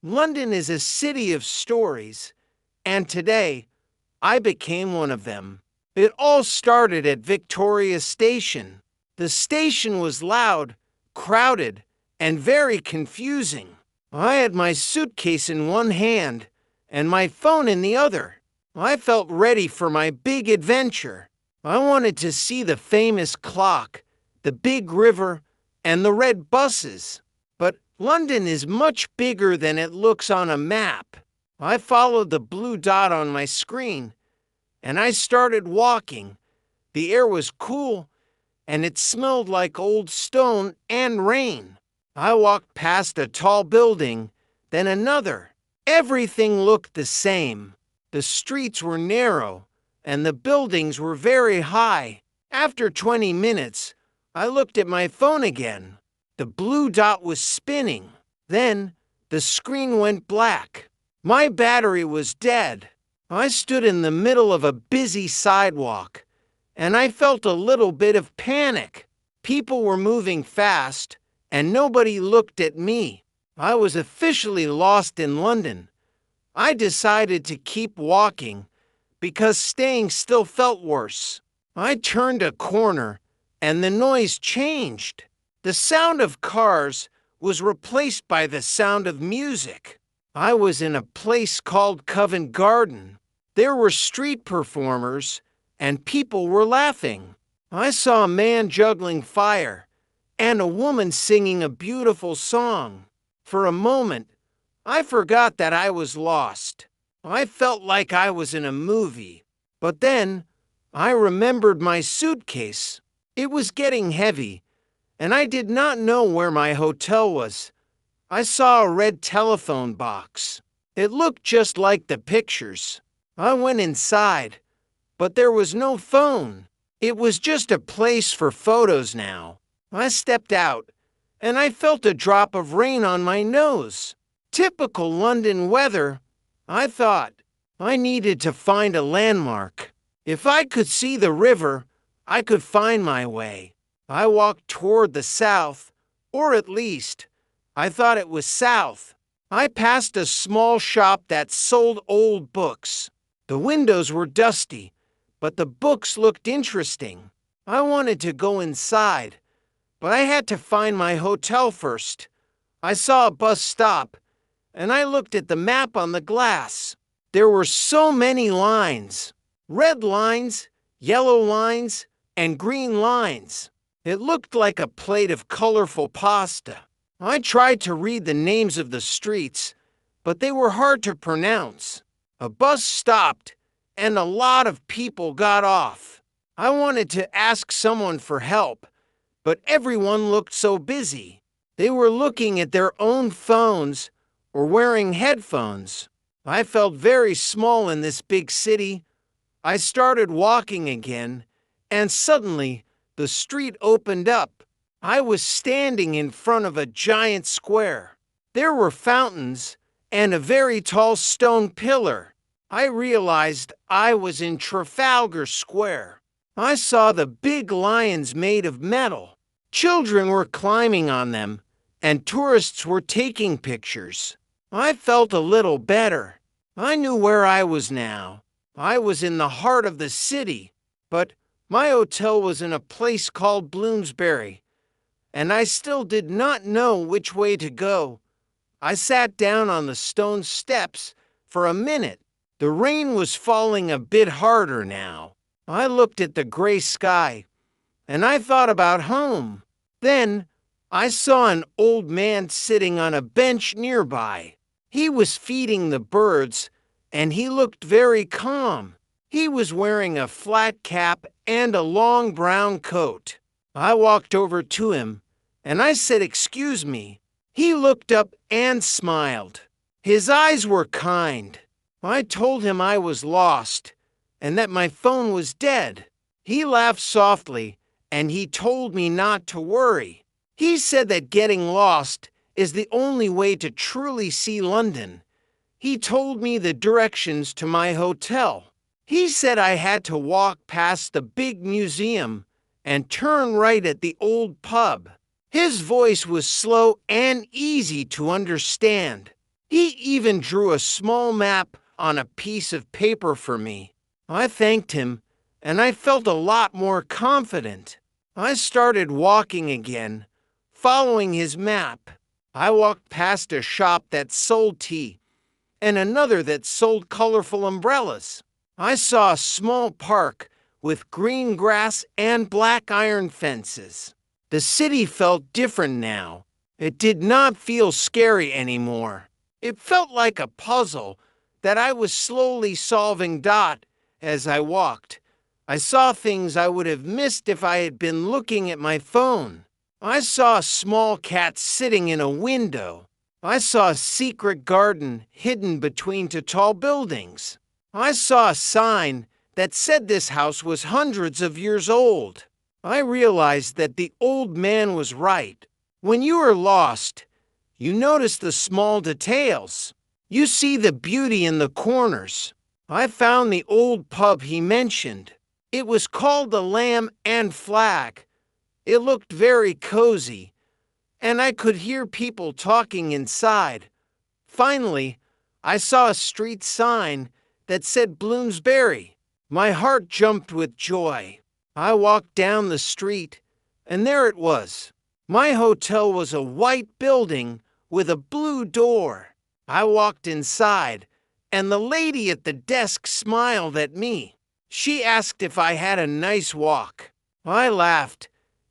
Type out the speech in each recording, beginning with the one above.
London is a city of stories, and today I became one of them. It all started at Victoria Station. The station was loud, crowded, and very confusing. I had my suitcase in one hand and my phone in the other. I felt ready for my big adventure. I wanted to see the famous clock, the big river, and the red buses. But London is much bigger than it looks on a map. I followed the blue dot on my screen, and I started walking. The air was cool, and it smelled like old stone and rain. I walked past a tall building, then another. Everything looked the same. The streets were narrow, and the buildings were very high. After 20 minutes, I looked at my phone again. The blue dot was spinning. Then the screen went black. My battery was dead. I stood in the middle of a busy sidewalk, and I felt a little bit of panic. People were moving fast, and nobody looked at me. I was officially lost in London. I decided to keep walking because staying still felt worse. I turned a corner, and the noise changed. The sound of cars was replaced by the sound of music. I was in a place called Covent Garden. There were street performers, and people were laughing. I saw a man juggling fire, and a woman singing a beautiful song. For a moment, I forgot that I was lost. I felt like I was in a movie. But then, I remembered my suitcase. It was getting heavy, and I did not know where my hotel was. I saw a red telephone box. It looked just like the pictures. I went inside, but there was no phone. It was just a place for photos now. I stepped out, and I felt a drop of rain on my nose. Typical London weather, I thought. I needed to find a landmark. If I could see the river, I could find my way. I walked toward the south, or at least, I thought it was south. I passed a small shop that sold old books. The windows were dusty, but the books looked interesting. I wanted to go inside, but I had to find my hotel first. I saw a bus stop, and I looked at the map on the glass. There were so many lines. Red lines, yellow lines, and green lines. It looked like a plate of colorful pasta. I tried to read the names of the streets, but they were hard to pronounce. A bus stopped, and a lot of people got off. I wanted to ask someone for help, but everyone looked so busy. They were looking at their own phones or wearing headphones. I felt very small in this big city. I started walking again, and suddenly the street opened up. I was standing in front of a giant square. There were fountains and a very tall stone pillar. I realized I was in Trafalgar Square. I saw the big lions made of metal. Children were climbing on them, and tourists were taking pictures. I felt a little better. I knew where I was now. I was in the heart of the city, but my hotel was in a place called Bloomsbury, and I still did not know which way to go. I sat down on the stone steps for a minute. The rain was falling a bit harder now. I looked at the gray sky, and I thought about home. Then I saw an old man sitting on a bench nearby. He was feeding the birds, and he looked very calm. He was wearing a flat cap and a long brown coat. I walked over to him, and I said, "Excuse me." He looked up and smiled. His eyes were kind. I told him I was lost, and that my phone was dead. He laughed softly, and he told me not to worry. He said that getting lost is the only way to truly see London. He told me the directions to my hotel. He said I had to walk past the big museum and turn right at the old pub. His voice was slow and easy to understand. He even drew a small map on a piece of paper for me. I thanked him, and I felt a lot more confident. I started walking again, following his map. I walked past a shop that sold tea and another that sold colorful umbrellas. I saw a small park with green grass and black iron fences. The city felt different now. It did not feel scary anymore. It felt like a puzzle that I was slowly solving. As I walked, I saw things I would have missed if I had been looking at my phone. I saw a small cat sitting in a window. I saw a secret garden hidden between two tall buildings. I saw a sign that said this house was hundreds of years old. I realized that the old man was right. When you are lost, you notice the small details. You see the beauty in the corners. I found the old pub he mentioned. It was called the Lamb and Flag. It looked very cozy, and I could hear people talking inside. Finally, I saw a street sign that said Bloomsbury. My heart jumped with joy. I walked down the street, and there it was. My hotel was a white building with a blue door. I walked inside, and the lady at the desk smiled at me. She asked if I had a nice walk. I laughed,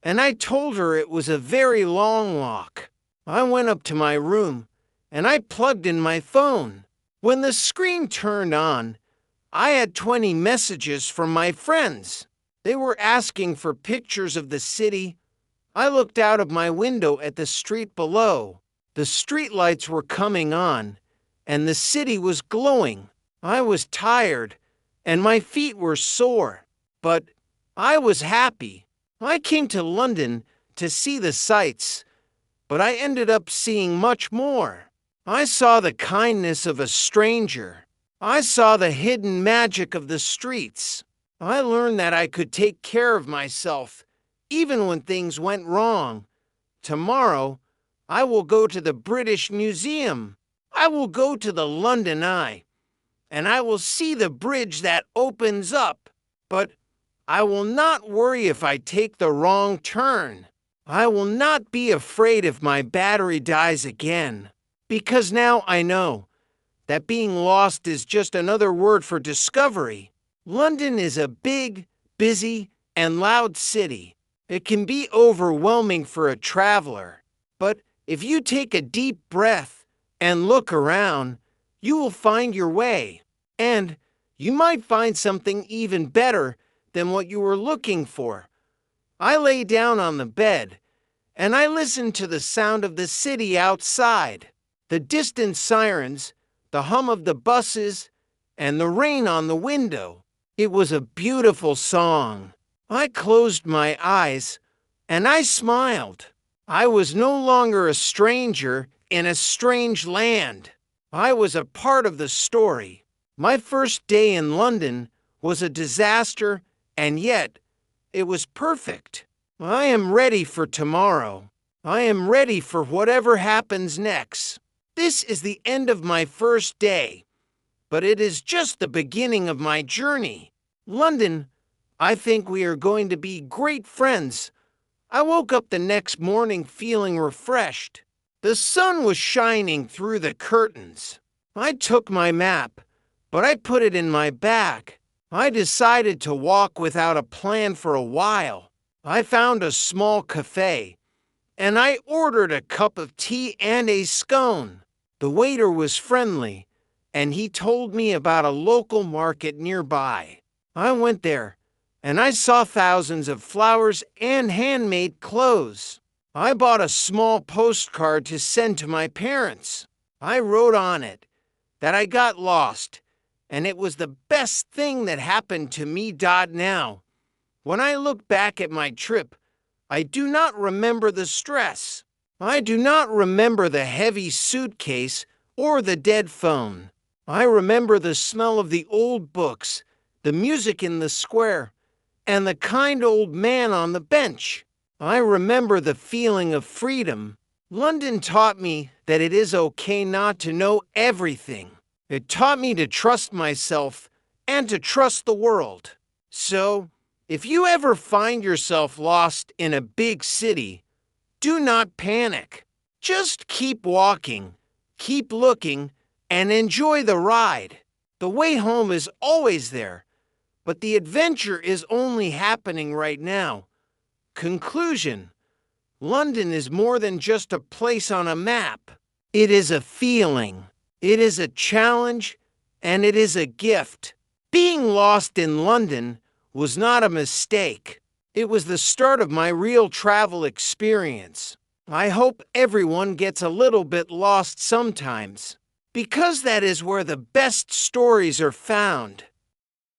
and I told her it was a very long walk. I went up to my room, and I plugged in my phone. When the screen turned on, I had 20 messages from my friends. They were asking for pictures of the city. I looked out of my window at the street below. The streetlights were coming on, and the city was glowing. I was tired, and my feet were sore, but I was happy. I came to London to see the sights, but I ended up seeing much more. I saw the kindness of a stranger. I saw the hidden magic of the streets. I learned that I could take care of myself, even when things went wrong. Tomorrow, I will go to the British Museum. I will go to the London Eye, and I will see the bridge that opens up. But I will not worry if I take the wrong turn. I will not be afraid if my battery dies again, because now I know that being lost is just another word for discovery. London is a big, busy, and loud city. It can be overwhelming for a traveler, but if you take a deep breath and look around, you will find your way, and you might find something even better than what you were looking for. I lay down on the bed, and I listened to the sound of the city outside, the distant sirens, the hum of the buses, and the rain on the window. It was a beautiful song. I closed my eyes, and I smiled. I was no longer a stranger in a strange land. I was a part of the story. My first day in London was a disaster, and yet it was perfect. I am ready for tomorrow. I am ready for whatever happens next. This is the end of my first day, but it is just the beginning of my journey. London, I think we are going to be great friends. I woke up the next morning feeling refreshed. The sun was shining through the curtains. I took my map, but I put it in my bag. I decided to walk without a plan for a while. I found a small cafe, and I ordered a cup of tea and a scone. The waiter was friendly, and he told me about a local market nearby. I went there, and I saw thousands of flowers and handmade clothes. I bought a small postcard to send to my parents. I wrote on it that I got lost, and it was the best thing that happened to me. Now, when I look back at my trip, I do not remember the stress. I do not remember the heavy suitcase or the dead phone. I remember the smell of the old books, the music in the square, and the kind old man on the bench. I remember the feeling of freedom. London taught me that it is okay not to know everything. It taught me to trust myself and to trust the world. So, if you ever find yourself lost in a big city, do not panic. Just keep walking, keep looking, and enjoy the ride. The way home is always there, but the adventure is only happening right now. Conclusion: London is more than just a place on a map. It is a feeling, it is a challenge, and it is a gift. Being lost in London was not a mistake. It was the start of my real travel experience. I hope everyone gets a little bit lost sometimes, because that is where the best stories are found.